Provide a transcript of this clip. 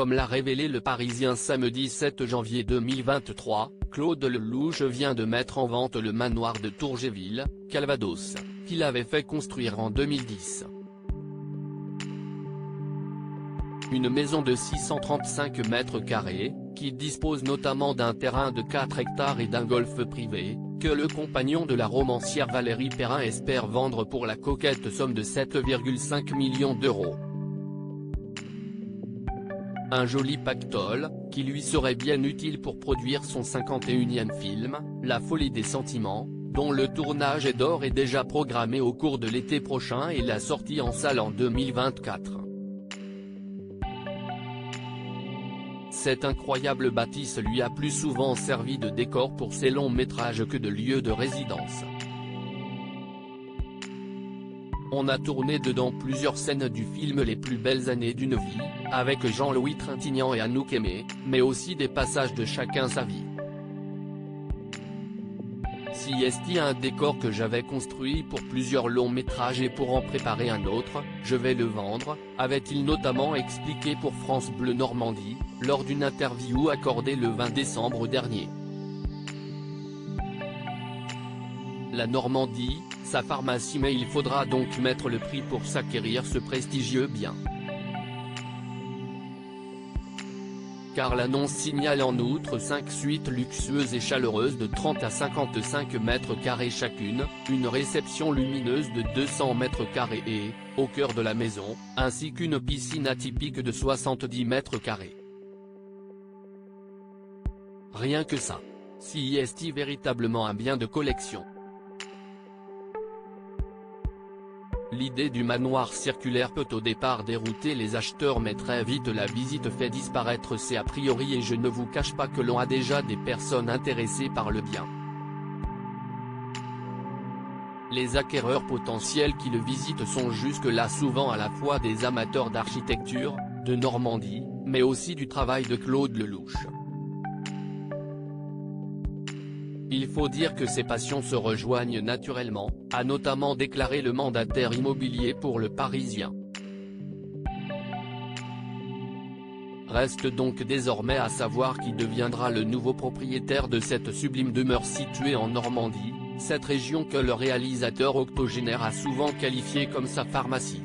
Comme l'a révélé Le Parisien samedi 7 janvier 2023, Claude Lelouch vient de mettre en vente le manoir de Tourgéville, Calvados, qu'il avait fait construire en 2010. Une maison de 635 mètres carrés, qui dispose notamment d'un terrain de 4 hectares et d'un golf privé, que le compagnon de la romancière Valérie Perrin espère vendre pour la coquette somme de 7,5 millions d'euros. Un joli pactole, qui lui serait bien utile pour produire son 51e film, La Folie des Sentiments, dont le tournage est d'ores et déjà programmé au cours de l'été prochain et la sortie en salle en 2024. Cette incroyable bâtisse lui a plus souvent servi de décor pour ses longs métrages que de lieu de résidence. On a tourné dedans plusieurs scènes du film Les plus belles années d'une vie, avec Jean-Louis Trintignant et Anouk Aimée, mais aussi des passages de Chacun sa vie. Si est un décor que j'avais construit pour plusieurs longs métrages et pour en préparer un autre, je vais le vendre, avait-il notamment expliqué pour France Bleu Normandie, lors d'une interview accordée le 20 décembre dernier. La Normandie, sa pharmacie, mais il faudra donc mettre le prix pour s'acquérir ce prestigieux bien. Car l'annonce signale en outre 5 suites luxueuses et chaleureuses de 30 à 55 mètres carrés chacune, une réception lumineuse de 200 mètres carrés et, au cœur de la maison, ainsi qu'une piscine atypique de 70 mètres carrés. Rien que ça. Si est véritablement un bien de collection. L'idée du manoir circulaire peut au départ dérouter les acheteurs, mais très vite la visite fait disparaître ces a priori et je ne vous cache pas que l'on a déjà des personnes intéressées par le bien. Les acquéreurs potentiels qui le visitent sont jusque-là souvent à la fois des amateurs d'architecture, de Normandie, mais aussi du travail de Claude Lelouch. Il faut dire que ces passions se rejoignent naturellement, a notamment déclaré le mandataire immobilier pour Le Parisien. Reste donc désormais à savoir qui deviendra le nouveau propriétaire de cette sublime demeure située en Normandie, cette région que le réalisateur octogénaire a souvent qualifiée comme sa pharmacie.